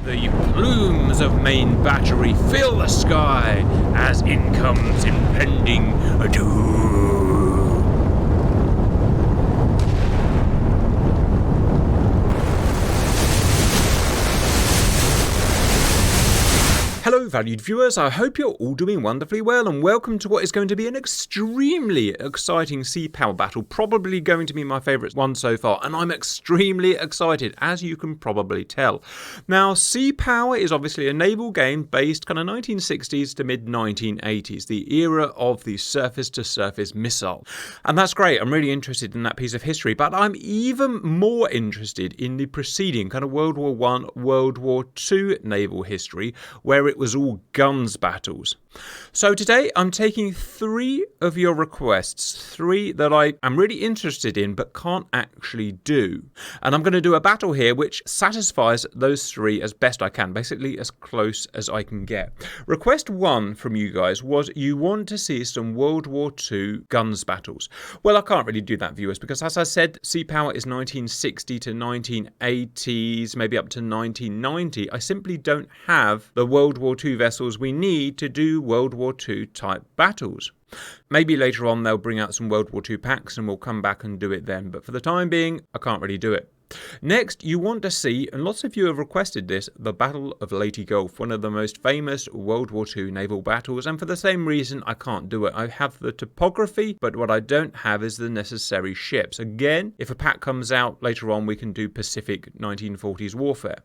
The plumes of main battery fill the sky as in comes impending doom. Hello valued viewers, I hope you're all doing wonderfully well and welcome to what is going to be an extremely exciting sea power battle, probably going to be my favourite one so far, and I'm extremely excited, as you can probably tell. Now, sea power is obviously a naval game based kind of 1960s to mid-1980s, the era of the surface-to-surface missile. And that's great, I'm really interested in that piece of history, but I'm even more interested in the preceding kind of World War I, World War II naval history, where it was all guns battles. So today I'm taking 3 of your requests, 3 that I am really interested in but can't actually do. And I'm going to do a battle here which satisfies those 3 as best I can, basically as close as I can get. Request 1 from you guys was you want to see some World War II guns battles. Well, I can't really do that, viewers, because as I said, sea power is 1960 to 1980s, maybe up to 1990. I simply don't have the World War II vessels we need to do World War II type battles. Maybe later on they'll bring out some World War II packs and we'll come back and do it then, but for the time being I can't really do it. Next, you want to see, and lots of you have requested this, the Battle of Leyte Gulf, one of the most famous World War II naval battles, and for the same reason I can't do it. I have the topography, but what I don't have is the necessary ships. Again, if a pack comes out later on we can do Pacific 1940s warfare.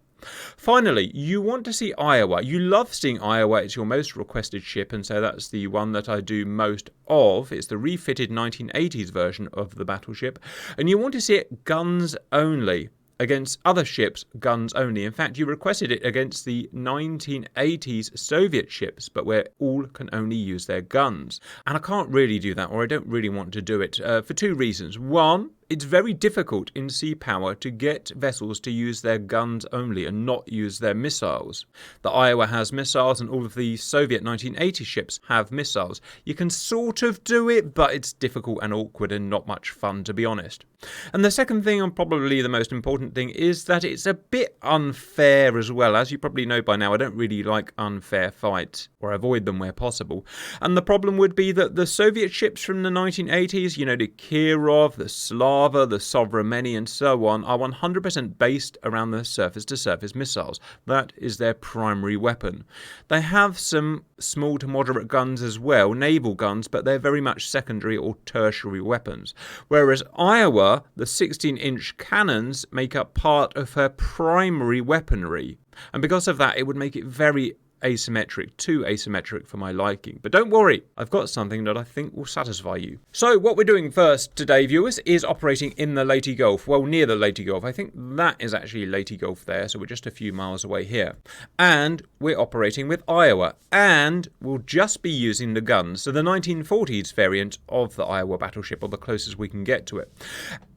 Finally, you want to see Iowa. You love seeing Iowa. It's your most requested ship, and so that's the one that I do most of. It's the refitted 1980s version of the battleship, and you want to see it guns only. Against other ships, guns only. In fact, you requested it against the 1980s Soviet ships, but where all can only use their guns. And I can't really do that, or I don't really want to do it, for 2 reasons. One, it's very difficult in sea power to get vessels to use their guns only and not use their missiles. The Iowa has missiles and all of the Soviet 1980 ships have missiles. You can sort of do it, but it's difficult and awkward and not much fun, to be honest. And the second thing, and probably the most important thing, is that it's a bit unfair as well. As you probably know by now, I don't really like unfair fights, or avoid them where possible. And the problem would be that the Soviet ships from the 1980s, you know, the Kirov, the Slava, the Sovremenny and so on, are 100% based around the surface-to-surface missiles. That is their primary weapon. They have some small to moderate guns as well, naval guns, but they're very much secondary or tertiary weapons. Whereas Iowa, the 16-inch cannons make up part of her primary weaponry. And because of that, it would make it very asymmetric, too asymmetric for my liking. But don't worry, I've got something that I think will satisfy you. So what we're doing first today, viewers, is operating in the Leyte Gulf. Well, near the Leyte Gulf. I think that is actually Leyte Gulf there, so we're just a few miles away here. And we're operating with Iowa, and we'll just be using the guns. So the 1940s variant of the Iowa battleship, or the closest we can get to it.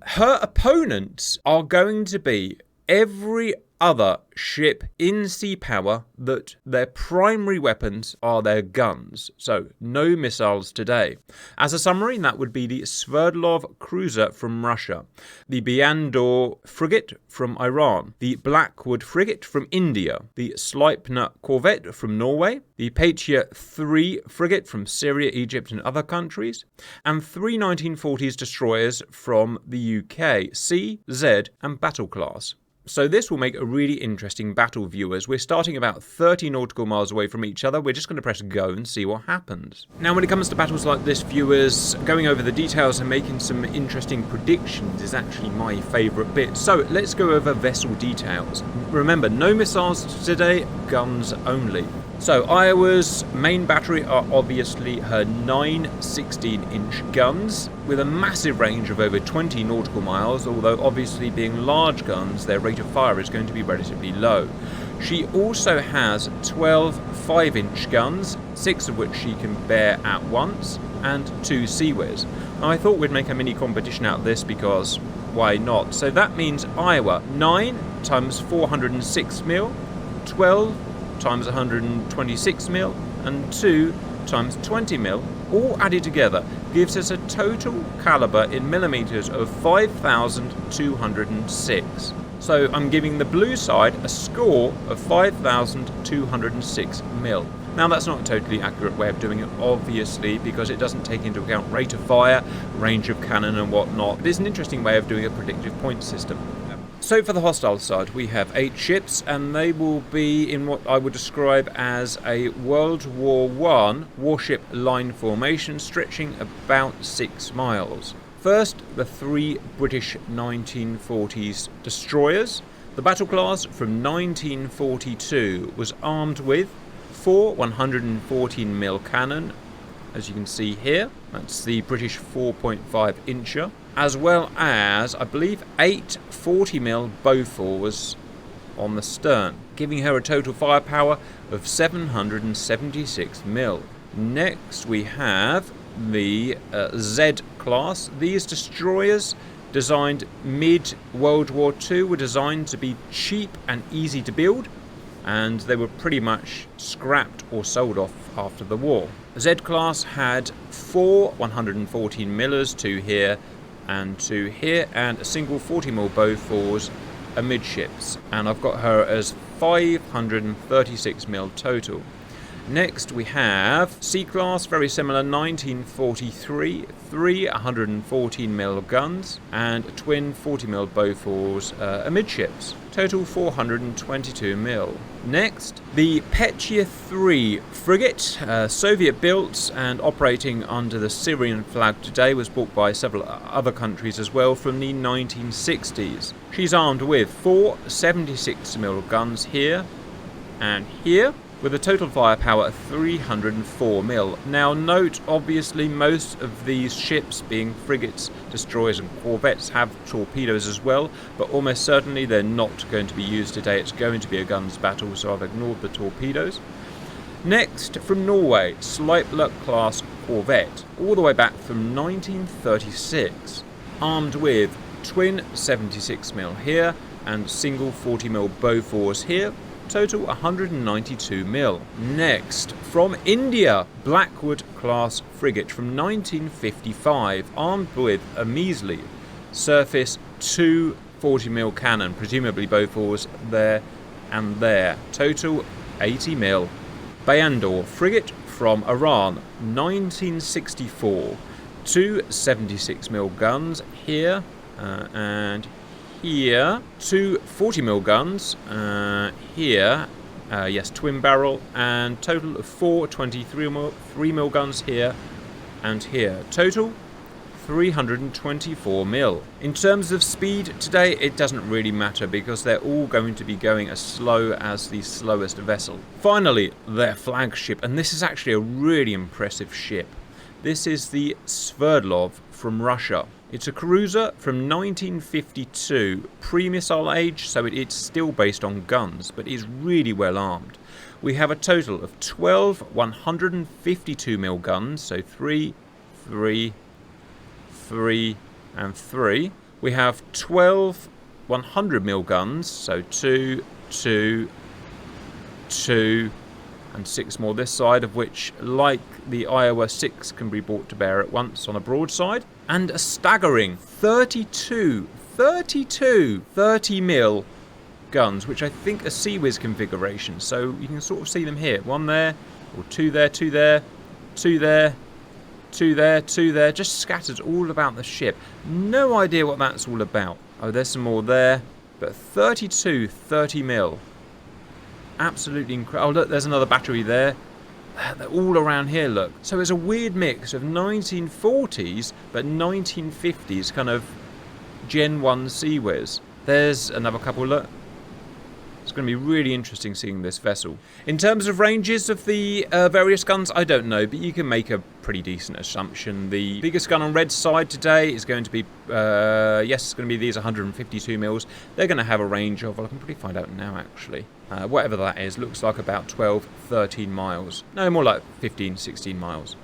Her opponents are going to be every other ship in sea power that their primary weapons are their guns. So no missiles today. As a summary, that would be the Sverdlov cruiser from Russia, the Biandor frigate from Iran, the Blackwood frigate from India, the Sleipner corvette from Norway, the Patriot 3 frigate from Syria, Egypt and other countries, and 3 1940s destroyers from the UK, C, Z and Battle Class. So this will make a really interesting battle, viewers. We're starting about 30 nautical miles away from each other. We're just going to press go and see what happens. Now, when it comes to battles like this, viewers, going over the details and making some interesting predictions is actually my favourite bit. So let's go over vessel details. Remember, no missiles today, guns only. So Iowa's main battery are obviously her 9 16-inch guns with a massive range of over 20 nautical miles, although obviously being large guns, their rate of fire is going to be relatively low. She also has 12 5-inch guns, 6 of which she can bear at once, and 2 Seaways. Now I thought we'd make a mini competition out of this because why not? So that means Iowa 9 times 406 mil, 12 times 126 mil and 2 times 20 mil, all added together, gives us a total caliber in millimeters of 5,206. So I'm giving the blue side a score of 5,206 mil. Now that's not a totally accurate way of doing it, obviously, because it doesn't take into account rate of fire, range of cannon and whatnot. It is an interesting way of doing a predictive point system. So for the hostile side, we have 8 ships, and they will be in what I would describe as a World War I warship line formation stretching about 6 miles. First, the 3 British 1940s destroyers. The battle class from 1942 was armed with 4 114mm cannon, as you can see here. That's the British 4.5 incher. As well as, I believe, 8 40mm Bofors on the stern, giving her a total firepower of 776mm. Next we have the Z class. These destroyers, designed mid-World War II, were designed to be cheap and easy to build, and they were pretty much scrapped or sold off after the war. Z class had 4 114mm, 2 here and 2 here, and a single 40mm Bofors amidships, and I've got her as 536mm total. Next we have C-Class, very similar, 1943, 3 114mm guns and twin 40mm Bofors amidships, total 422mm. Next, the Petya III frigate, Soviet-built and operating under the Syrian flag today, was bought by several other countries as well from the 1960s. She's armed with 4 76mm guns here and here, with a total firepower of 304mm. Now note, obviously, most of these ships, being frigates, destroyers and corvettes, have torpedoes as well, but almost certainly they're not going to be used today. It's going to be a guns battle, so I've ignored the torpedoes. Next, from Norway, Sleipner class corvette, all the way back from 1936, armed with twin 76mm here and single 40mm Bofors here, total 192mm. Next, from India, Blackwood class frigate from 1955, armed with a measly surface 2 40mm cannon, presumably Bofors there and there, total 80mm. Bayandor frigate from Iran, 1964, 2 76mm guns here and here, 2 40mm guns here, yes, twin barrel, and total of 4 23mm guns here and here, total 324mm. In terms of speed today, it doesn't really matter because they're all going to be going as slow as the slowest vessel. Finally, their flagship, and this is actually a really impressive ship. This is the Sverdlov from Russia. It's a cruiser from 1952, pre-missile age, so it's still based on guns, but is really well armed. We have a total of 12 152mm guns, so 3, 3, 3 and 3. We have 12 100mm guns, so 2, 2, 2 and 6 more this side, of which, like the Iowa 6, can be brought to bear at once on a broadside. And a staggering 32 30mm guns, which I think are CIWS configuration. So you can sort of see them here. 1 there, or 2 there, 2 there, 2 there, 2 there, 2 there, just scattered all about the ship. No idea what that's all about. Oh, there's some more there, but 32 30mm. Absolutely incredible. Oh, look, there's another battery there. They're all around here, look. So it's a weird mix of 1940s, but 1950s kind of Gen 1 CIWS. There's another couple, look. It's going to be really interesting seeing this vessel. In terms of ranges of the various guns, I don't know, but you can make a pretty decent assumption. The biggest gun on Red's side today is going to be, yes, it's going to be these 152mm. They're going to have a range of, well, I can probably find out now, actually. Whatever that is, looks like about 12, 13 miles. No, more like 15, 16 miles.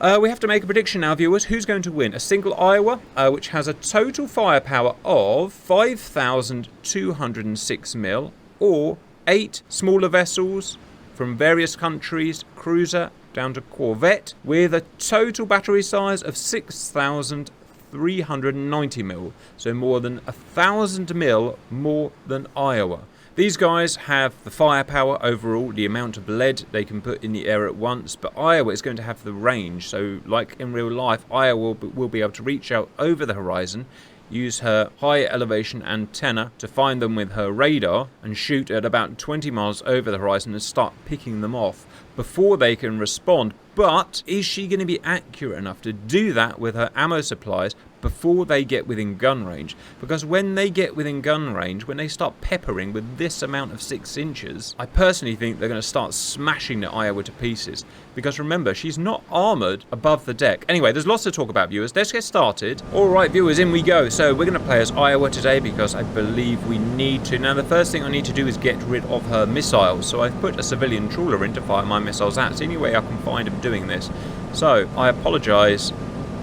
We have to make a prediction now, viewers. Who's going to win? A single Iowa, which has a total firepower of 5,206mm, or 8 smaller vessels from various countries, cruiser down to corvette, with a total battery size of 6,300 390 mil, so more than 1,000 mil more than Iowa. These guys have the firepower overall, the amount of lead they can put in the air at once, but Iowa is going to have the range. So like in real life, Iowa will be able to reach out over the horizon, use her high elevation antenna to find them with her radar and shoot at about 20 miles over the horizon and start picking them off before they can respond. But is she going to be accurate enough to do that with her ammo supplies before they get within gun range? Because when they get within gun range, when they start peppering with this amount of 6 inches, I personally think they're going to start smashing the Iowa to pieces. Because remember, she's not armoured above the deck. Anyway, there's lots to talk about, viewers. Let's get started. Alright, viewers, in we go. So we're going to play as Iowa today because I believe we need to. Now, the first thing I need to do is get rid of her missiles. So I've put a civilian trawler in to fire my missiles at. It's the only way I can find of doing this. So, I apologise,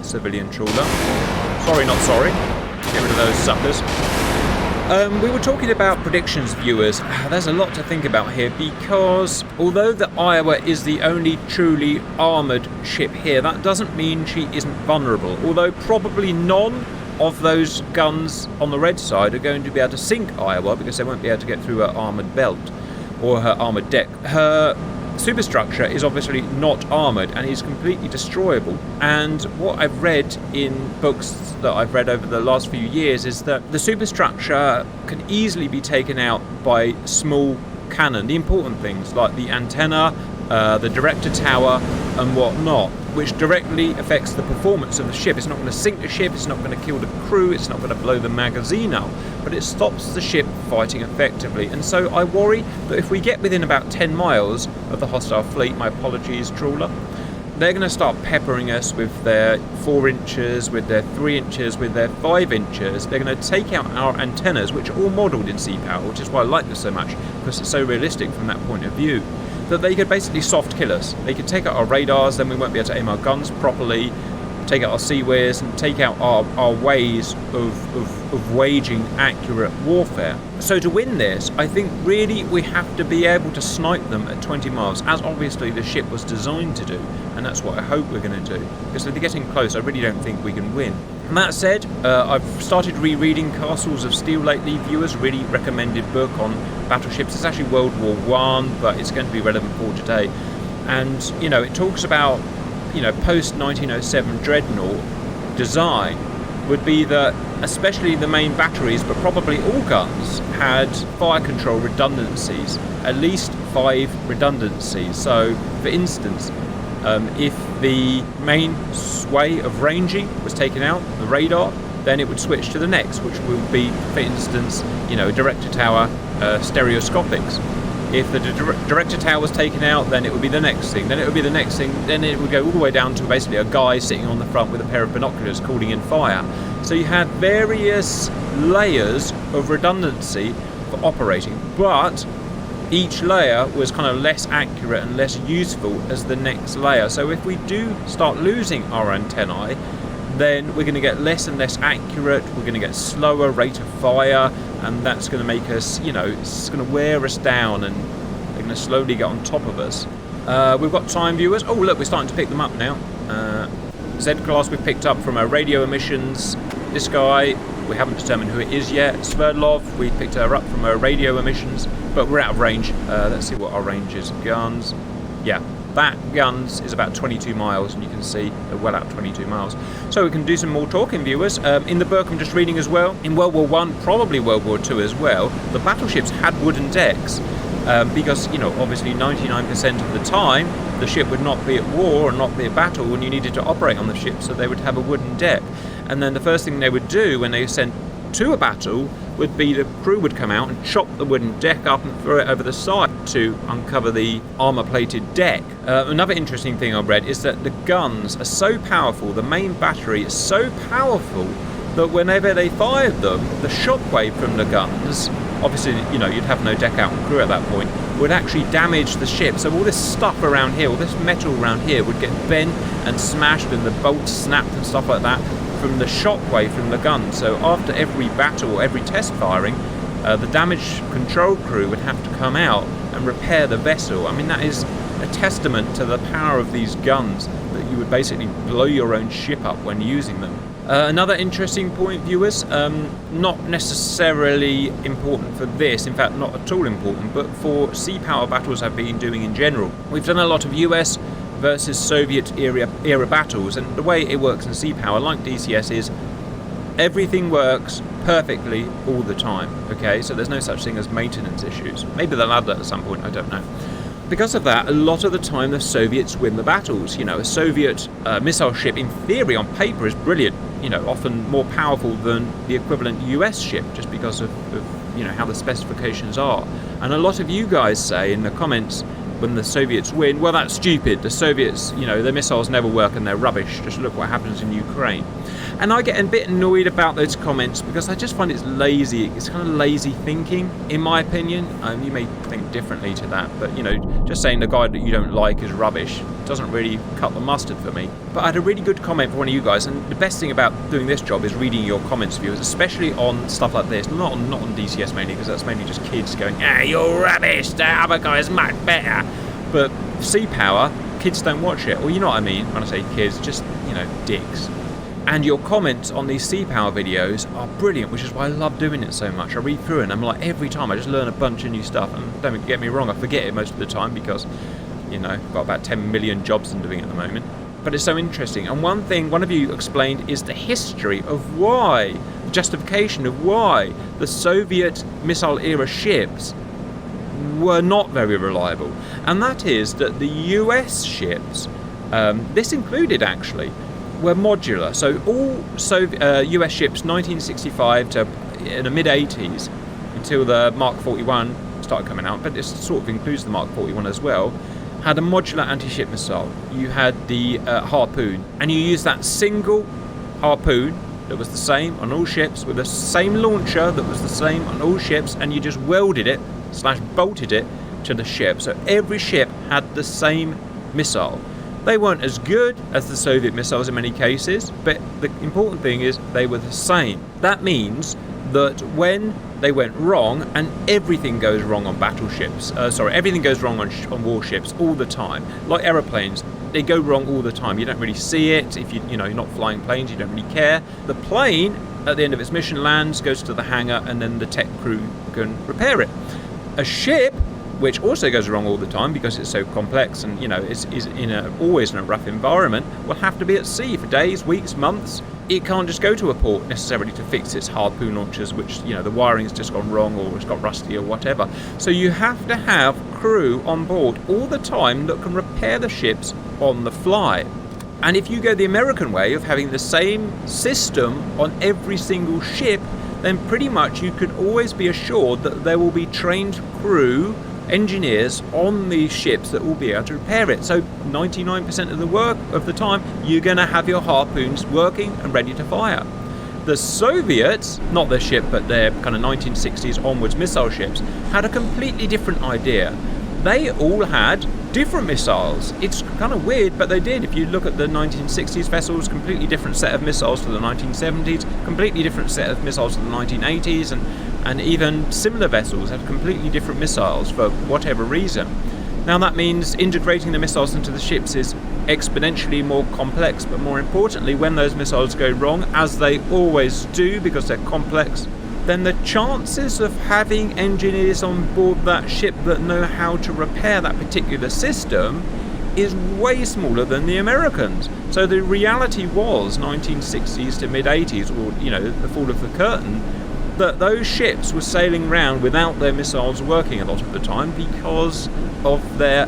civilian trawler. Sorry, not sorry. Get rid of those suckers. We were talking about predictions, viewers. There's a lot to think about here because although the Iowa is the only truly armoured ship here, that doesn't mean she isn't vulnerable. Although probably none of those guns on the red side are going to be able to sink Iowa because they won't be able to get through her armoured belt or her armoured deck. Her superstructure is obviously not armoured and is completely destroyable. And what I've read in books that I've read over the last few years is that the superstructure can easily be taken out by small cannon. The important things like the antenna, the director tower and whatnot, which directly affects the performance of the ship. It's not going to sink the ship, it's not going to kill the crew, it's not going to blow the magazine up, but it stops the ship fighting effectively. And so I worry that if we get within about 10 miles of the hostile fleet, my apologies trawler, they're going to start peppering us with their 4 inches, with their 3 inches, with their 5 inches. They're going to take out our antennas, which are all modelled in sea power, which is why I like this so much, because it's so realistic from that point of view. That they could basically soft kill us. They could take out our radars, then we won't be able to aim our guns properly, take out our seaways, and take out our ways of waging accurate warfare. So to win this, I think really we have to be able to snipe them at 20 miles, as obviously the ship was designed to do, and that's what I hope we're going to do. Because if they're getting close, I really don't think we can win. And that said, I've started rereading Castles of Steel lately. Viewers, really recommended book on battleships. It's actually World War I, but it's going to be relevant for today. And, you know, it talks about, you know, post-1907 dreadnought design would be that especially the main batteries, but probably all guns, had fire control redundancies, at least 5 redundancies. So, for instance, if the main way of ranging was taken out, the radar, then it would switch to the next, which would be, for instance, you know, director tower stereoscopics. If the director tower was taken out, then it would be the next thing, then it would be the next thing, then it would go all the way down to basically a guy sitting on the front with a pair of binoculars calling in fire. So you had various layers of redundancy for operating, but each layer was kind of less accurate and less useful as the next layer. So if we do start losing our antennae, then we're going to get less and less accurate, we're going to get slower rate of fire, and that's going to make us, you know, it's going to wear us down and they're going to slowly get on top of us. We've got time, viewers. Oh look, we're starting to pick them up now. Z-Class we've picked up from our radio emissions. This guy, we haven't determined who it is yet. Sverdlov, we picked her up from her radio emissions, but we're out of range. Let's see what our range is. Guns. Yeah, that guns is about 22 miles, and you can see they're well out 22 miles. So we can do some more talking, viewers. In the book I'm just reading as well, in World War I, probably World War II as well, the battleships had wooden decks. Because, you know, obviously 99% of the time the ship would not be at war or not be at battle when you needed to operate on the ship, so they would have a wooden deck. And then the first thing they would do when they were sent to a battle would be the crew would come out and chop the wooden deck up and throw it over the side to uncover the armour-plated deck. Another interesting thing I've read is that the guns are so powerful, the main battery is so powerful that whenever they fired them, the shockwave from the guns, obviously, you know, you'd have no deck out and crew at that point, would actually damage the ship. So all this stuff around here, all this metal around here would get bent and smashed and the bolts snapped and stuff like that from the shockwave from the gun. So after every battle or every test firing, the damage control crew would have to come out and repair the vessel. I mean, that is a testament to the power of these guns, that you would basically blow your own ship up when using them. Another interesting point, viewers, not necessarily important for this, in fact not at all important, but for sea power battles I've been doing in general. We've done a lot of US versus Soviet era battles, and the way it works in sea power, like DCS, is everything works perfectly all the time, okay? So there's no such thing as maintenance issues. Maybe they'll add that at some point, I don't know. Because of that, a lot of the time the Soviets win the battles. You know, a Soviet missile ship, in theory, on paper, is brilliant. You know, often more powerful than the equivalent US ship, just because of you know, how the specifications are. And a lot of you guys say in the comments, when the Soviets win, well, that's stupid. The Soviets, you know, their missiles never work and they're rubbish. Just look what happens in Ukraine. And I get a bit annoyed about those comments because I just find it's lazy. It's kind of lazy thinking, in my opinion. You may think differently to that, but, you know, just saying the guy that you don't like is rubbish doesn't really cut the mustard for me. But I had a really good comment from one of you guys, and the best thing about doing this job is reading your comments, viewers, especially on stuff like this. Not on DCS mainly, because that's mainly just kids going, you're rubbish, the other guy is much better. But sea power, kids don't watch it. Well, you know what I mean when I say kids, just, you know, dicks. And your comments on these sea power videos are brilliant, which is why I love doing it so much. I read through it and I'm like, every time I just learn a bunch of new stuff. And don't get me wrong, I forget it most of the time because, you know, I've got about 10 million jobs I'm doing at the moment. But it's so interesting. And one thing one of you explained is the history of why, the justification of why the Soviet missile era ships were not very reliable. And that is that the US ships, this included actually, were modular. So all US ships 1965 to in the mid-80s until the Mark 41 started coming out, but this sort of includes the Mark 41 as well, had a modular anti-ship missile. You had the Harpoon, and you used that single Harpoon that was the same on all ships with the same launcher that was the same on all ships, and you just welded it / bolted it to the ship. So every ship had the same missile. They weren't as good as the Soviet missiles in many cases, but the important thing is they were the same. That means that when they went wrong, and everything goes wrong on battleships, everything goes wrong on warships all the time, like aeroplanes, they go wrong all the time. You don't really see it. If you're not flying planes, you don't really care. The plane, at the end of its mission, lands, goes to the hangar, and then the tech crew can repair it. A ship, which also goes wrong all the time because it's so complex and is always in a rough environment, will have to be at sea for days, weeks, months. It can't just go to a port necessarily to fix its Harpoon launchers, which the wiring's just gone wrong or it's got rusty or whatever. So you have to have crew on board all the time that can repair the ships on the fly. And if you go the American way of having the same system on every single ship, then pretty much you could always be assured that there will be trained crew, engineers on these ships that will be able to repair it. So 99% of the work of the time, you're going to have your Harpoons working and ready to fire. The Soviets, not their ship, but their kind of 1960s onwards missile ships, had a completely different idea. They all had different missiles. It's kind of weird, but they did. If you look at the 1960s vessels, completely different set of missiles to the 1970s, completely different set of missiles to the 1980s, and even similar vessels have completely different missiles for whatever reason. Now that means integrating the missiles into the ships is exponentially more complex, but more importantly, when those missiles go wrong, as they always do because they're complex, then the chances of having engineers on board that ship that know how to repair that particular system is way smaller than the Americans. So the reality was 1960s to mid-80s, or the fall of the curtain, that those ships were sailing around without their missiles working a lot of the time because of their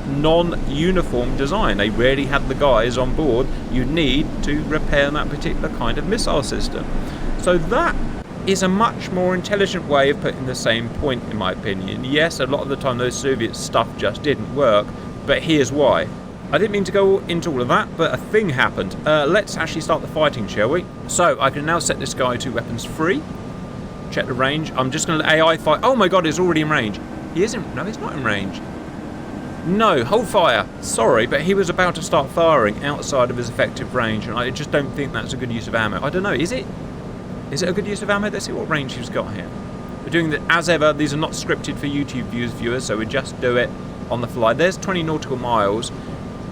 non-uniform design. They rarely had the guys on board you need to repair that particular kind of missile system. So that is a much more intelligent way of putting the same point, in my opinion. Yes, a lot of the time those Soviet stuff just didn't work, but here's why. I didn't mean to go into all of that, but a thing happened. Let's actually start the fighting, shall we? So I can now set this guy to weapons free. Check the range. I'm just going to let AI fight. Oh my god, it's already in range. He isn't. No, he's not in range. No, hold fire. Sorry, but he was about to start firing outside of his effective range, and I just don't think that's a good use of ammo. I don't know. Is it? Is it a good use of ammo? Let's see what range he's got here. We're doing that as ever. These are not scripted for YouTube viewers, so we just do it on the fly. There's 20 nautical miles.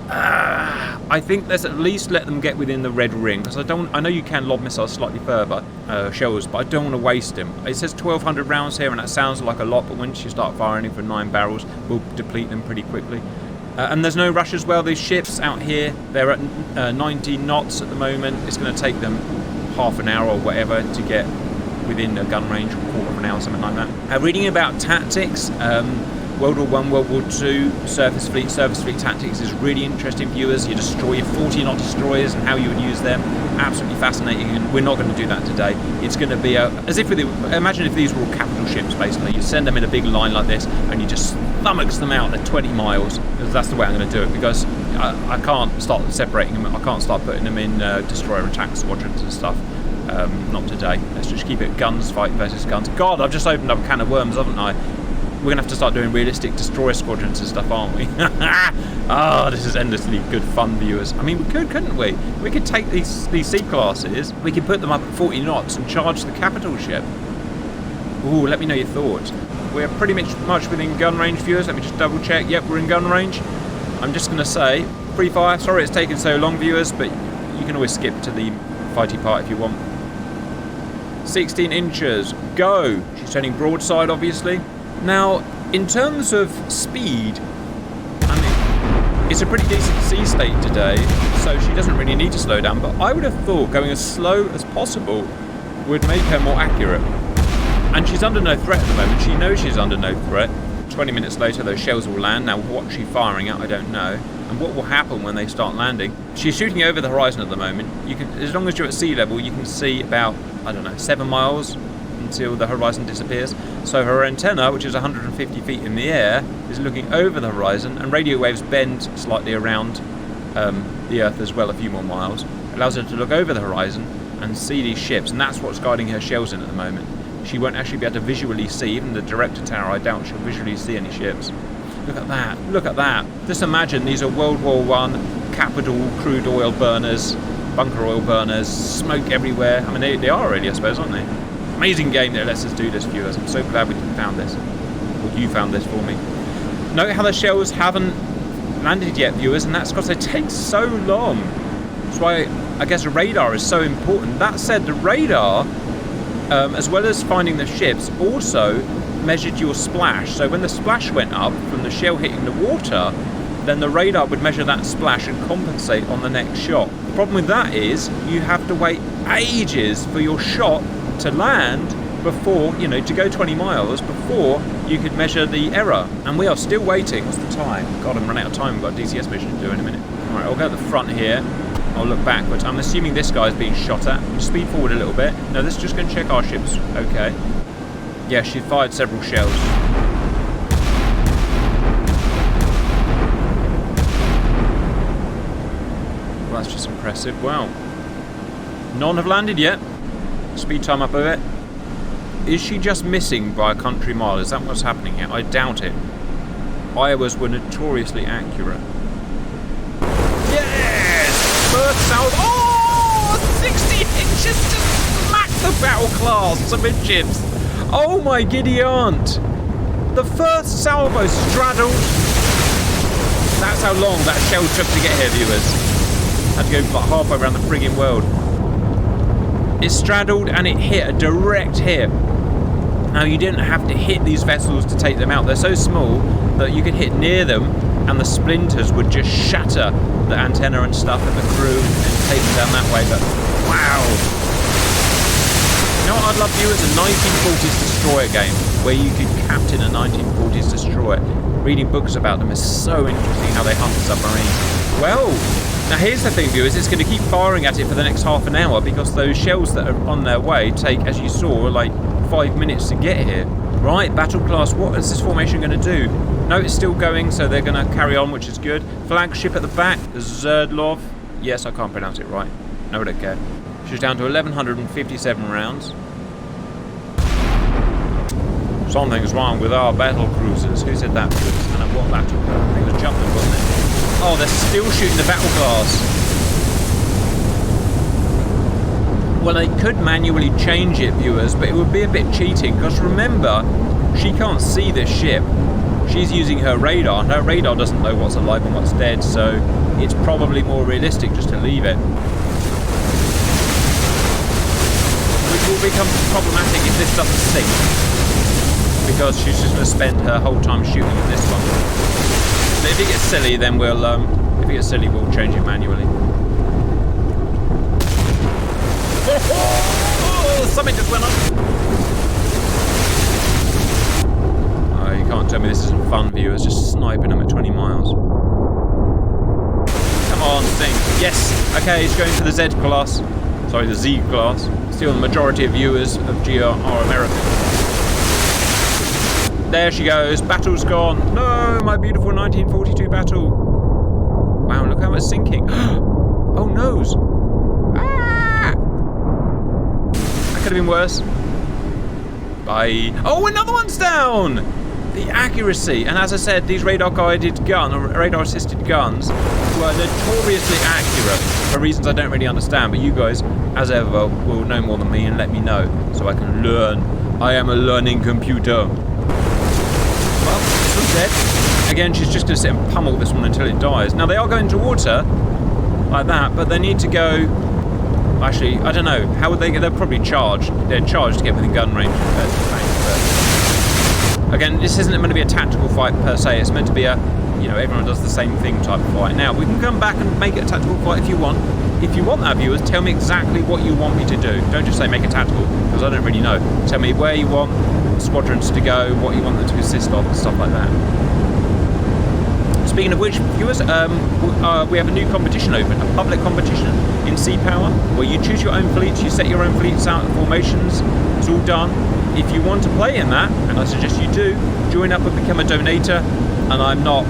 I think let's at least let them get within the red ring, because I know you can lob missiles slightly further, shells, but I don't want to waste them. It says 1,200 rounds here, and that sounds like a lot, but once you start firing for 9 barrels, we'll deplete them pretty quickly. And there's no rush as well. These ships out here, they're at 90 knots at the moment. It's going to take them half an hour or whatever to get within a gun range, or quarter of an hour, something like that. Reading about tactics, World War I, World War II, surface fleet tactics is really interesting, viewers. You destroy your 40-knot destroyers and how you would use them. Absolutely fascinating, and we're not going to do that today. It's going to be as if imagine if these were all capital ships, basically. You send them in a big line like this, and you just stomachs them out at 20 miles. That's the way I'm going to do it, because I can't start separating them. I can't start putting them in destroyer attack squadrons and stuff. Not today. Let's just keep it guns, fight versus guns. God, I've just opened up a can of worms, haven't I? We're going to have to start doing realistic destroyer squadrons and stuff, aren't we? This is endlessly good fun, viewers. I mean, we could, couldn't we? We could take these C-classes, we could put them up at 40 knots and charge the capital ship. Ooh, let me know your thoughts. We're pretty much within gun range, viewers. Let me just double check. Yep, we're in gun range. I'm just going to say, free fire. Sorry it's taken so long, viewers, but you can always skip to the fighty part if you want. 16 inches, go. She's turning broadside, obviously. Now, in terms of speed, I mean, it's a pretty decent sea state today, so she doesn't really need to slow down, but I would have thought going as slow as possible would make her more accurate. And she's under no threat at the moment. She knows she's under no threat. 20 minutes later, those shells will land. Now, what's she firing at, I don't know. And what will happen when they start landing? She's shooting over the horizon at the moment. You can, as long as you're at sea level, you can see about, I don't know, 7 miles until the horizon disappears. So her antenna, which is 150 feet in the air, is looking over the horizon, and radio waves bend slightly around the Earth as well, a few more miles. It allows her to look over the horizon and see these ships, and that's what's guiding her shells in at the moment. She won't actually be able to visually see, even the director tower, I doubt she'll visually see any ships. Look at that, look at that. Just imagine these are World War I capital crude oil burners, bunker oil burners, smoke everywhere. I mean, they are really, I suppose, aren't they? Amazing game that lets us do this, viewers. I'm so glad we found this. Or you found this for me. Note how the shells haven't landed yet, viewers, and that's because they take so long. That's why I guess radar is so important. That said, the radar, as well as finding the ships, also measured your splash. So when the splash went up from the shell hitting the water, then the radar would measure that splash and compensate on the next shot. The problem with that is you have to wait ages for your shot to land before, you know, to go 20 miles before you could measure the error. And we are still waiting. What's the time? God, I'm running out of time. We've got a DCS mission to do in a minute. All right, I'll go at the front here. I'll look backwards. I'm assuming this guy's being shot at. Speed forward a little bit. No, let's just go and check our ships. Okay. Yeah, she fired several shells. Well, that's just impressive. Wow. None have landed yet. Speed time up a bit. Is she just missing by a country mile? Is that what's happening here? I doubt it. Iowas were notoriously accurate. Yes! First salvo. Oh! 60 inches to smack the battle class amidships. Oh my giddy aunt! The first salvo straddled. That's how long that shell took to get here, viewers. Had to go like halfway around the frigging world. It straddled and it hit a direct hit. Now, you didn't have to hit these vessels to take them out. They're so small that you could hit near them and the splinters would just shatter the antenna and stuff and the crew and take them down that way. But wow. You know what I'd love, viewers? A 1940s destroyer game where you could captain a 1940s destroyer. Reading books about them is so interesting, how they hunt submarines. Well, now here's the thing, viewers, it's going to keep firing at it for the next half an hour because those shells that are on their way take, as you saw, like 5 minutes to get here. Right, battle class, what is this formation going to do? No, it's still going, so they're going to carry on, which is good. Flagship at the back, Zerdlov. Yes, I can't pronounce it right. No, I don't care. She's down to 1,157 rounds. Something's wrong with our battle cruisers. Who said that? And what battle? I think it was Jumpman, wasn't it? Oh, they're still shooting the battle class. Well, they could manually change it, viewers, but it would be a bit cheating, because remember, she can't see this ship. she's using her radar, and her radar doesn't know what's alive and what's dead, so it's probably more realistic just to leave it. Which will become problematic if this doesn't sink, because she's just going to spend her whole time shooting at this one. So if it gets silly, then we'll change it manually. Oh, something just went up. Oh, you can't tell me this isn't fun, viewers. Just sniping them at 20 miles. Come on, sink. Yes. Okay, he's going for the Z class. Sorry, the Z class. Still, the majority of viewers of GR are American. There she goes. Battle's gone. No, my beautiful 1942 battle. Wow, look how it's sinking. Oh, nose. Could have been worse. Bye. Oh, another one's down! The accuracy. And as I said, these radar-guided gun, or radar-assisted guns, were notoriously accurate for reasons I don't really understand, but you guys, as ever, will know more than me and let me know, so I can learn. I am a learning computer. Well, this one's dead. Again, she's just going to sit and pummel this one until it dies. Now, they are going towards her, like that, but they need to go... Actually, I don't know. How would they get? They're probably charged. They're charged to get within gun range compared to the tank. But again, this isn't meant to be a tactical fight per se. It's meant to be a, everyone does the same thing type of fight. Now, we can come back and make it a tactical fight if you want. If you want that, viewers, tell me exactly what you want me to do. Don't just say make it tactical, because I don't really know. Tell me where you want squadrons to go, what you want them to consist of, and stuff like that. Speaking of which, viewers, we have a new competition open, a public competition in Sea Power, where you choose your own fleets, you set your own fleets out in formations, it's all done. If you want to play in that, and I suggest you do, join up and become a donator, and I'm not,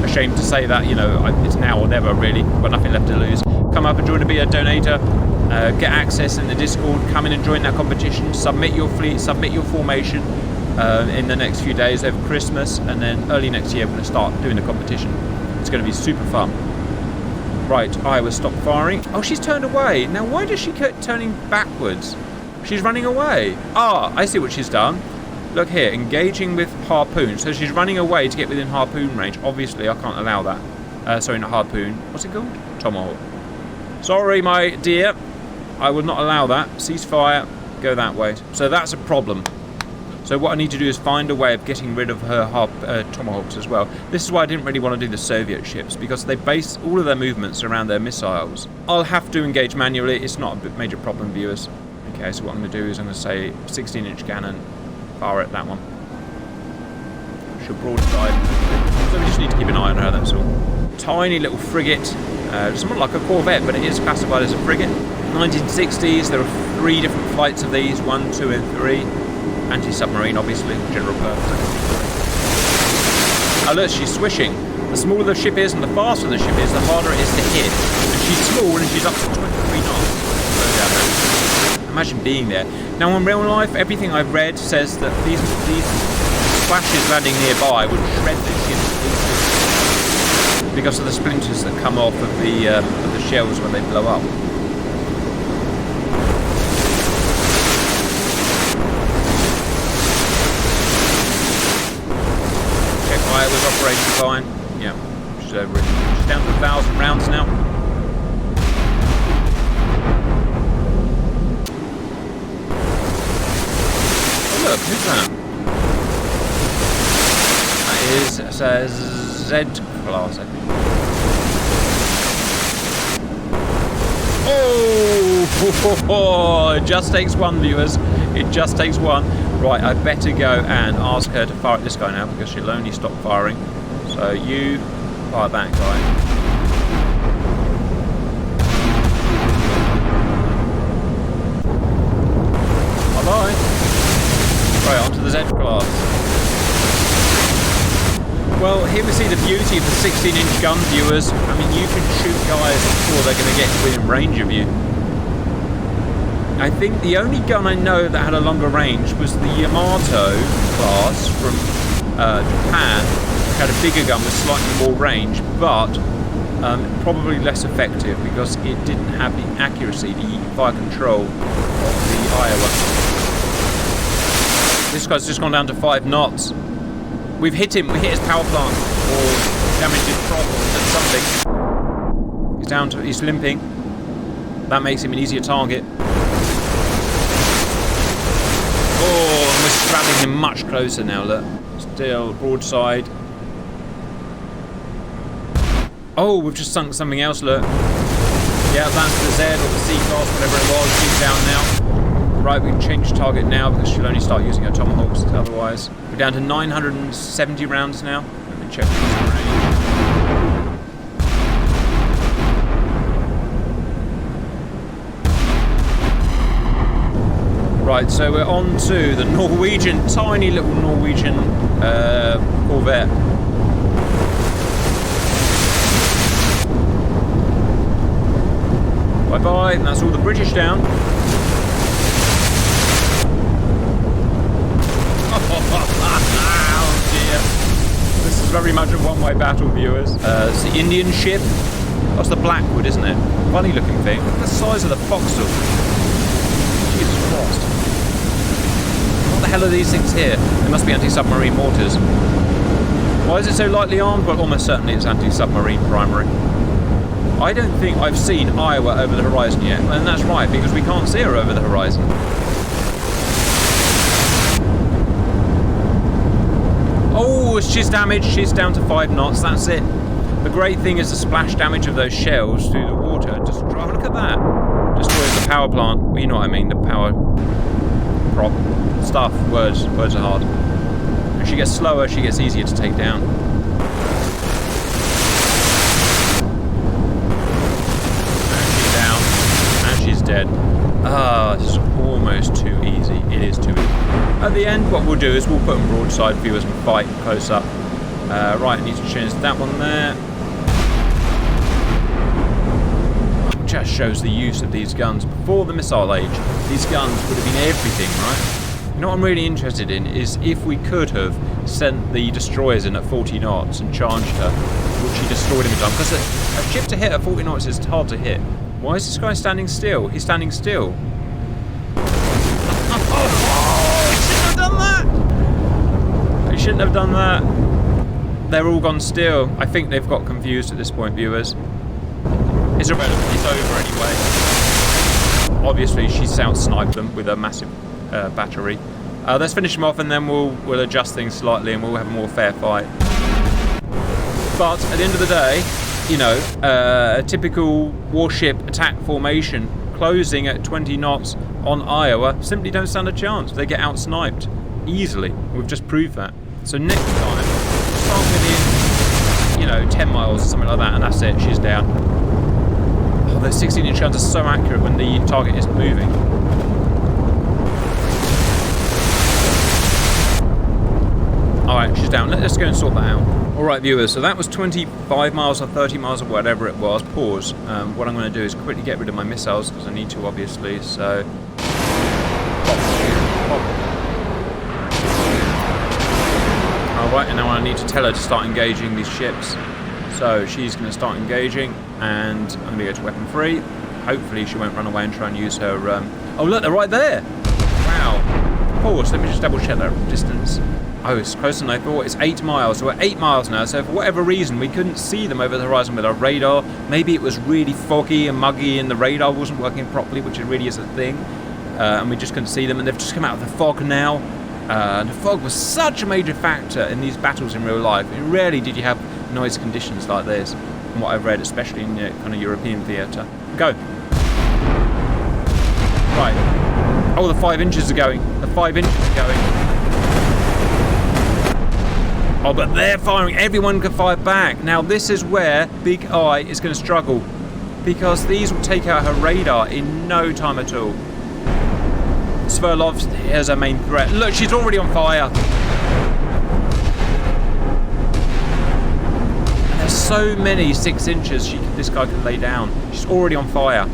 ashamed to say that, it's now or never really, I've got nothing left to lose. Come up and join to be a donator, get access in the Discord, come in and join that competition, submit your fleet, submit your formation, in the next few days over Christmas, and then early next year we're going to start doing the competition. It's going to be super fun. Right, Iowa stopped firing. Oh, she's turned away. Now, why does she keep turning backwards? She's running away. Ah, I see what she's done. Look here, engaging with harpoon. So she's running away to get within harpoon range. Obviously, I can't allow that. Sorry, not harpoon. What's it called? Tomahawk. Sorry, my dear. I will not allow that. Ceasefire. Go that way. So that's a problem. So what I need to do is find a way of getting rid of her Tomahawks as well. This is why I didn't really want to do the Soviet ships, because they base all of their movements around their missiles. I'll have to engage manually. It's not a major problem, viewers. Okay, so what I'm going to do is I'm going to say 16-inch cannon, fire at that one. She'll broadside. So we just need to keep an eye on her, that's all. Tiny little frigate. It's not like a corvette, but it is classified as a frigate. 1960s, there are 3 different flights of these, 1, 2 and 3. Anti-submarine, obviously, general purpose. Oh look, she's swishing. The smaller the ship is and the faster the ship is, the harder it is to hit. And she's small and she's up to 23 knots. Slow down there. Imagine being there. Now in real life, everything I've read says that these splashes landing nearby would shred the ship to pieces because of the splinters that come off of the shells when they blow up. Fire was operating fine. Yeah, she's over it. She's down to 1,000 rounds now. Oh look, who's that? That is Z class, I think. Oh, it just takes one, viewers. It just takes one. Right, I better go and ask her to fire at this guy now, because she'll only stop firing. So you fire that guy. Bye-bye. Right, on to the Z class. Well, here we see the beauty of the 16-inch gun, viewers. I mean, you can shoot guys before they're going to get within range of you. I think the only gun I know that had a longer range was the Yamato class from Japan. It had a bigger gun with slightly more range, but probably less effective because it didn't have the accuracy, the fire control of the Iowa. This guy's just gone down to 5 knots. We've hit him. We hit his power plant. Or damaged his prop or something. He's down to... He's limping. That makes him an easier target. Oh, and we're strapping him much closer now, look. Still, broadside. Oh, we've just sunk something else, look. Yeah, that's the Z or the C-class, whatever it was. She's down now. Right, we can change target now because she'll only start using her tomahawks otherwise. We're down to 970 rounds now. Let me check the range. Right, so we're on to the Norwegian, tiny little Norwegian corvette. Bye-bye, and that's all the British down. Oh dear. This is very much a one-way battle, viewers. It's the Indian ship. That's the Blackwood, isn't it? Funny looking thing. Look at the size of the forecastle. Jesus Christ. What the hell are these things here? They must be anti-submarine mortars. Why is it so lightly armed? Well, almost certainly it's anti-submarine primary. I don't think I've seen Iowa over the horizon yet. And that's right, because we can't see her over the horizon. Oh, she's damaged. She's down to 5 knots. That's it. The great thing is the splash damage of those shells through the water. Just look at that. Destroys the power plant. Well, you know what I mean. The power prop stuff. Words are hard. As she gets slower, she gets easier to take down. And she's down. And she's dead. Ah, this is almost too easy. It is too easy. At the end, what we'll do is we'll put them broadside viewers and fight close up. Right, I need to change that one there. Just shows the use of these guns. Before the missile age, these guns would have been everything, right? You know what I'm really interested in is if we could have sent the destroyers in at 40 knots and charged her, would she destroyed him in time? Because a ship to hit at 40 knots is hard to hit. Why is this guy standing still? He's standing still. I shouldn't have done that. They're all gone still. I think they've got confused at this point, viewers. It's irrelevant. It's over anyway. Obviously, she's out-sniped them with a massive battery. Let's finish them off, and then we'll adjust things slightly, and we'll have a more fair fight. But at the end of the day, you know, a typical warship attack formation closing at 20 knots on Iowa simply don't stand a chance. They get out-sniped easily. We've just proved that. So next time, start within, 10 miles or something like that, and that's it. She's down. Oh, those 16-inch guns are so accurate when the target is moving. Alright, she's down. Let's go and sort that out. Alright, viewers, so that was 25 miles or 30 miles or whatever it was. Pause. What I'm going to do is quickly get rid of my missiles, because I need to, obviously, so... Pop. Alright, and now I need to tell her to start engaging these ships. So she's going to start engaging, and I'm going to go to weapon 3. Hopefully she won't run away and try and use her... Oh, look, they're right there! Wow. Pause, let me just double check that distance. Oh, it's closer than I thought. It's 8 miles. So we're 8 miles now. So for whatever reason, we couldn't see them over the horizon with our radar. Maybe it was really foggy and muggy and the radar wasn't working properly, which it really is a thing. And we just couldn't see them. And they've just come out of the fog now. And the fog was such a major factor in these battles in real life. And rarely did you have noise conditions like this, from what I've read, especially in the kind of European theatre. Go. Right. Oh, the 5 inches are going. The 5 inches are going. Oh, but they're firing. Everyone can fire back. Now, this is where Big Eye is going to struggle, because these will take out her radar in no time at all. Sverdlov, here's her main threat. Look, she's already on fire. And there's so many 6 inches this guy can lay down. She's already on fire.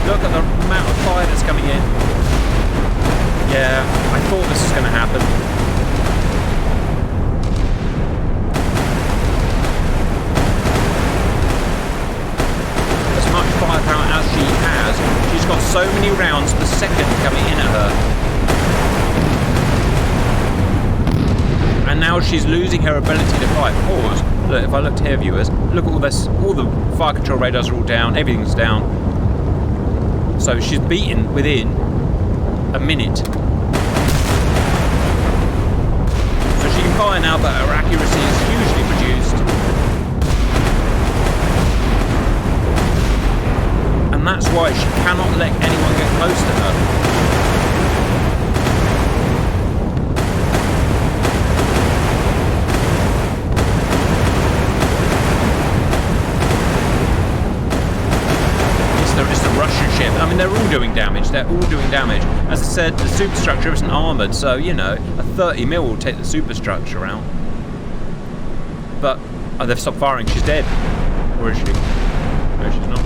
Look at the amount of fire that's coming in. Yeah, I thought this was going to happen. Firepower as she has, she's got so many rounds per second coming in at her. And now she's losing her ability to fight. Pause. Look, if I looked here, viewers, look at all this. All the fire control radars are all down. Everything's down. So she's beaten within a minute. So she can fire now, but her accuracy is hugely reduced. And that's why she cannot let anyone get close to her. It's the Russian ship. I mean, they're all doing damage. They're all doing damage. As I said, the superstructure isn't armoured, so, you know, a 30 mil will take the superstructure out. But, oh, they've stopped firing. She's dead. Or is she? No, she's not.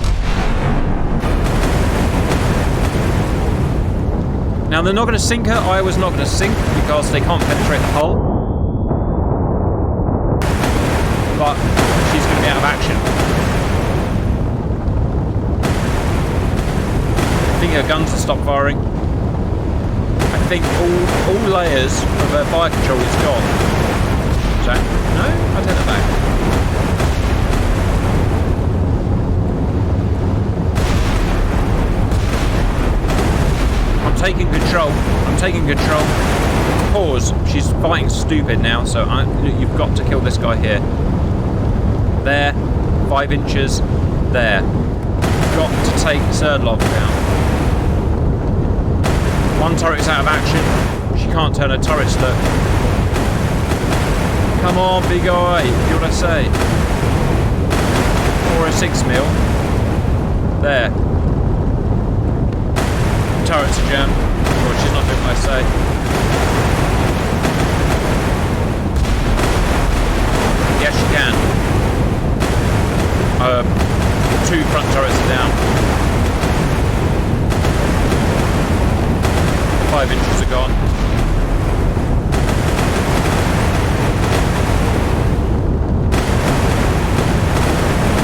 Now, they're not going to sink her. Iowa's not going to sink because they can't penetrate the hull. But she's going to be out of action. I think her guns have stopped firing. I think all layers of her fire control is gone. Is that? No? I take that back. I'm taking control. I'm taking control. Pause. She's fighting stupid now, so you've got to kill this guy here. There. 5 inches. There. You've got to take Zerlov down. One turret's out of action. She can't turn her turrets, look. Come on, big eye. You what I say? Or a 6 mil. There. Turrets are jammed. Oh, she's not doing what I say. Yes, she can. 2 front turrets are down. 5 inches are gone.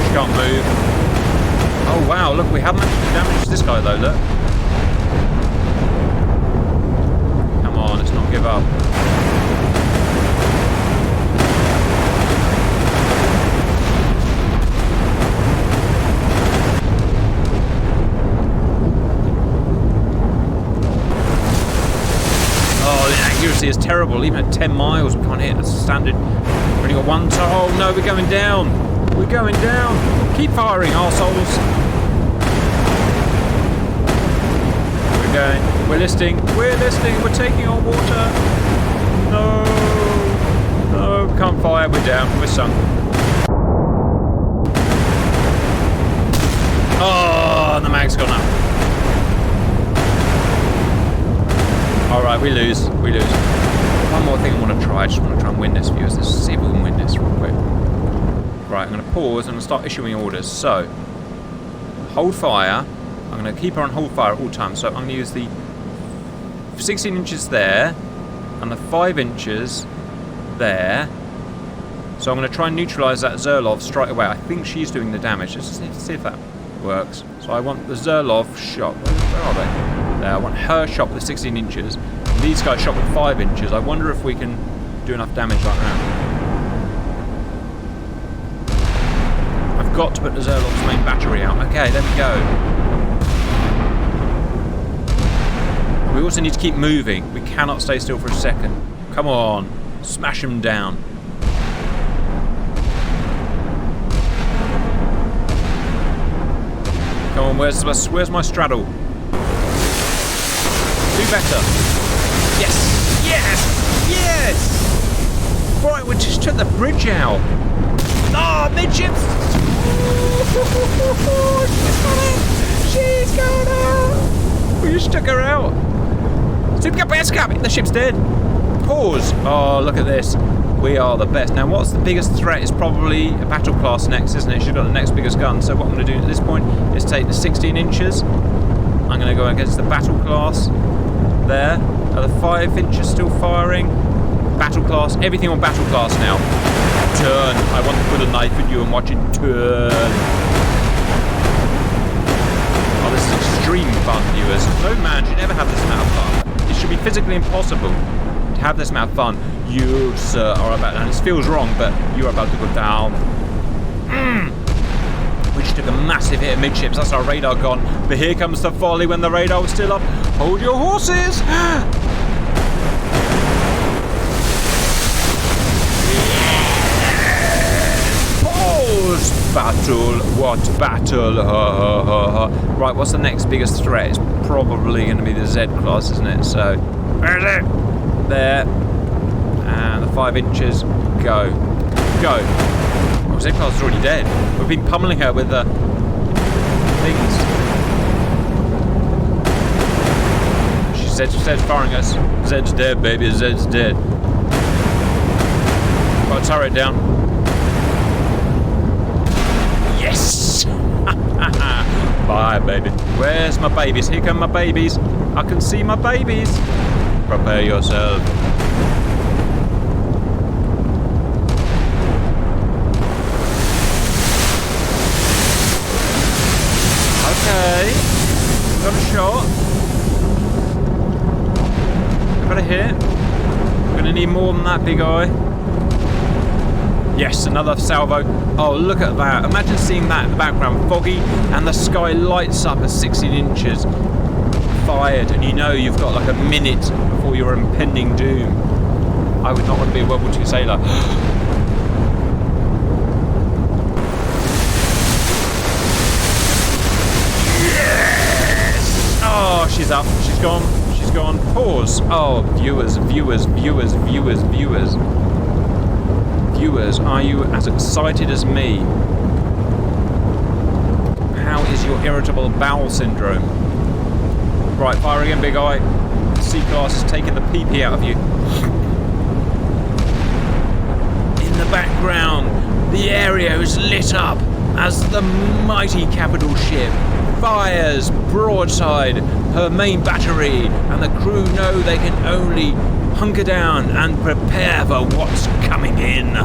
She can't move. Oh wow, look, we haven't actually damaged this guy though, look. Come on, let's not give up. Accuracy is terrible. Even at 10 miles, we can't hit the standard. We've only got 1 turret. Oh no, we're going down. We're going down. Keep firing, arseholes. We're going. We're listing. We're listing. We're taking on water. No. No, we can't fire. We're down. We're sunk. Oh, and the mag's gone up. Alright, we lose. We lose. One more thing I want to try. I just want to try and win this, viewers. Let's see if we can win this real quick. Right, I'm going to pause and I'm going to start issuing orders. So, hold fire. I'm going to keep her on hold fire at all times. So, I'm going to use the 16 inches there and the 5 inches there. So, I'm going to try and neutralise that Zerlov straight away. I think she's doing the damage. Let's see if that works. So, I want the Zerlov shot. Where are they? There, I want her shot with 16 inches. And these guys shot with 5 inches. I wonder if we can do enough damage like that. I've got to put the Zerlov's main battery out. Okay, there we go. We also need to keep moving. We cannot stay still for a second. Come on. Smash them down. Come on, where's my straddle? Do better. Yes! Yes! Yes! Right, we just took the bridge out. Ah, midships! She's got out! We just took her out. The ship's dead. Pause. Oh, look at this. We are the best. Now, what's the biggest threat? Is probably a battle class next, isn't it? She's got the next biggest gun. So what I'm going to do at this point is take the 16 inches. I'm going to go against the battle class. There. Are the 5 inches still firing? Battle class. Everything on battle class now. Turn. I want to put a knife in you and watch it turn. Oh, this is extreme fun, viewers. No man should ever have this amount of fun. It should be physically impossible to have this amount of fun. You, sir, are about, and this feels wrong, but you are about to go down. We just took a massive hit amidships. That's our radar gone. But here comes the folly when the radar was still up. Hold your horses. Pause battle. What battle? Right, what's the next biggest threat? It's probably going to be the Z class, isn't it? So, where is it? There. And the 5 inches. Go. Go. Oh, Z class is already dead. We've been pummeling her with the things. Zed's firing us. Zed's dead, baby. Zed's dead. Got a turret down. Yes! Bye, baby. Where's my babies? Here come my babies. I can see my babies. Prepare yourself. Okay. Got a shot. Got a hit. Gonna need more than that, big eye. Yes, another salvo. Oh, look at that. Imagine seeing that in the background. Foggy, and the sky lights up at 16 inches. Fired, and you know you've got like a minute before your impending doom. I would not want to be a World War II sailor. Yes! Oh, she's up. She's gone. She's gone. Pause. Oh, viewers, viewers, viewers, viewers, viewers. Viewers, are you as excited as me? How is your irritable bowel syndrome? Right, fire again, big eye. C-class is taking the PP out of you. In the background, the area is lit up as the mighty capital ship fires broadside her main battery, and the crew know they can only hunker down and prepare for what's coming in.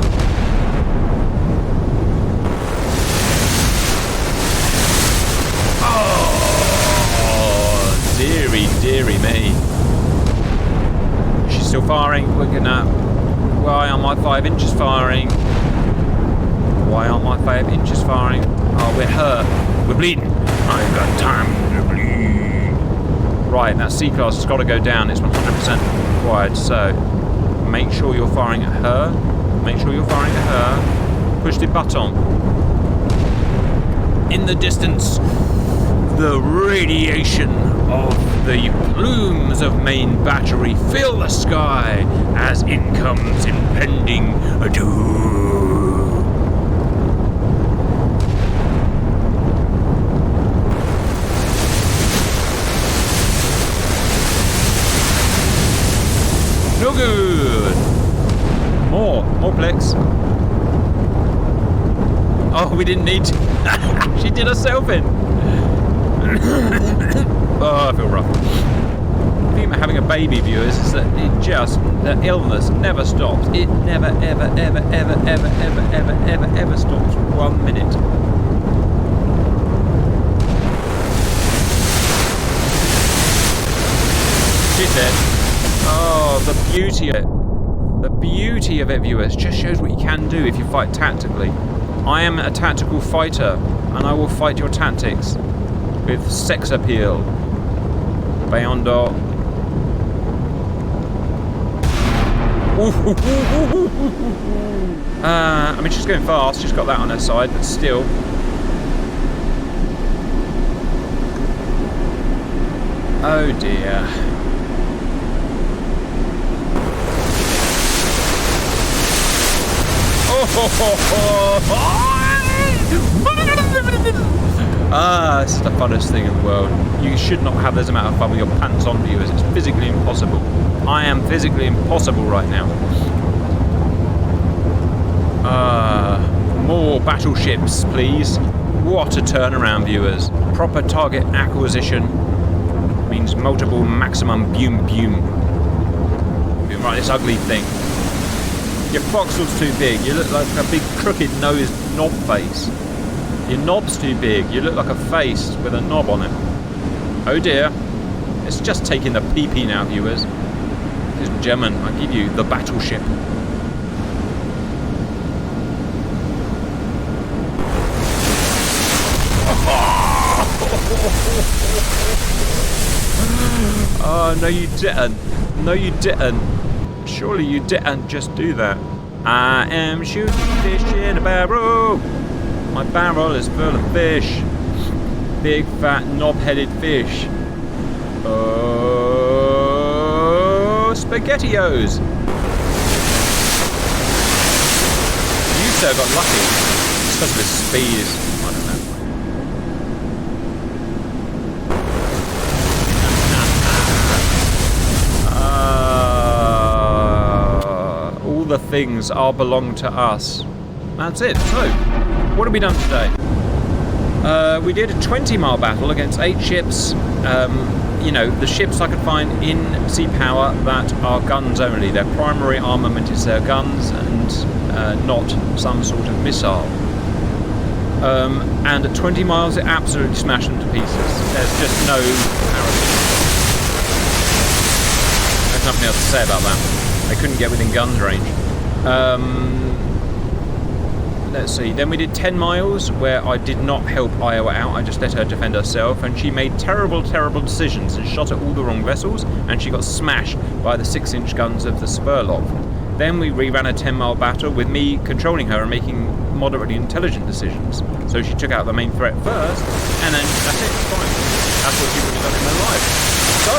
Oh, dearie, dearie me. She's still firing. We're gonna... Why aren't my 5 inches firing? Why aren't my 5 inches firing? Oh, we're hurt. We're bleeding. I've got time to bleed. Right, that C-class has got to go down. It's 100% required. So, make sure you're firing at her. Make sure you're firing at her. Push the button. In the distance, the radiation of the plumes of main battery fill the sky as in comes impending doom. No good. More plex. Oh, we didn't need to. She did herself in. Oh, I feel rough. The thing about having a baby, viewers, is that the illness never stops. It never, ever, ever, ever, ever, ever, ever, ever, ever stops 1 minute. She's dead. Oh, the beauty of it. The beauty of it, viewers, just shows what you can do if you fight tactically. I am a tactical fighter, and I will fight your tactics with sex appeal. Beyond all. I mean, she's going fast. She's got that on her side, but still. Oh dear. It's the funnest thing in the world. You should not have this amount of fun with your pants on, viewers. It's physically impossible. I am physically impossible right now. More battleships, please. What a turnaround, viewers. Proper target acquisition means multiple maximum boom. Right, this ugly thing. Your foxhole's too big. You look like a big crooked nosed knob face. Your knob's too big. You look like a face with a knob on it. Oh dear. It's just taking the PP now, viewers. ladies and gentlemen, I give you the battleship. Oh, no you didn't. No you didn't. Surely you didn't just do that. I am shooting fish in a barrel. My barrel is full of fish. Big fat knob-headed fish. Oh, SpaghettiOs. You sir got lucky. It's because of his speed. I don't know. All the things all belong to us. That's it. So, what have we done today? We did a 20-mile battle against 8 ships. You know, the ships I could find in sea power that are guns only. Their primary armament is their guns and not some sort of missile. And at 20 miles, it absolutely smashed them to pieces. There's just no comparison. There's nothing else to say about that. They couldn't get within guns range. Let's see, then we did 10 miles where I did not help Iowa out. I just let her defend herself, and she made terrible decisions and shot at all the wrong vessels, and she got smashed by the 6-inch guns of the Spurlock. Then we reran a 10-mile battle with me controlling her and making moderately intelligent decisions. So she took out the main threat first, and then that's it, fine. That's what she would have done in her life. So,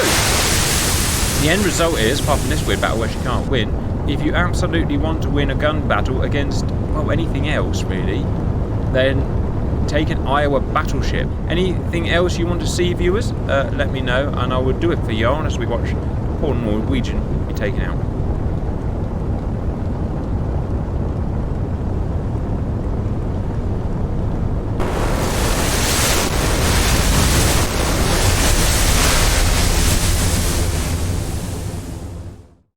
the end result is, apart from this weird battle where she can't win, if you absolutely want to win a gun battle against, well, anything else really, then take an Iowa battleship. Anything else you want to see, viewers? Let me know, and I will do it for you as we watch poor Norwegian be taken out.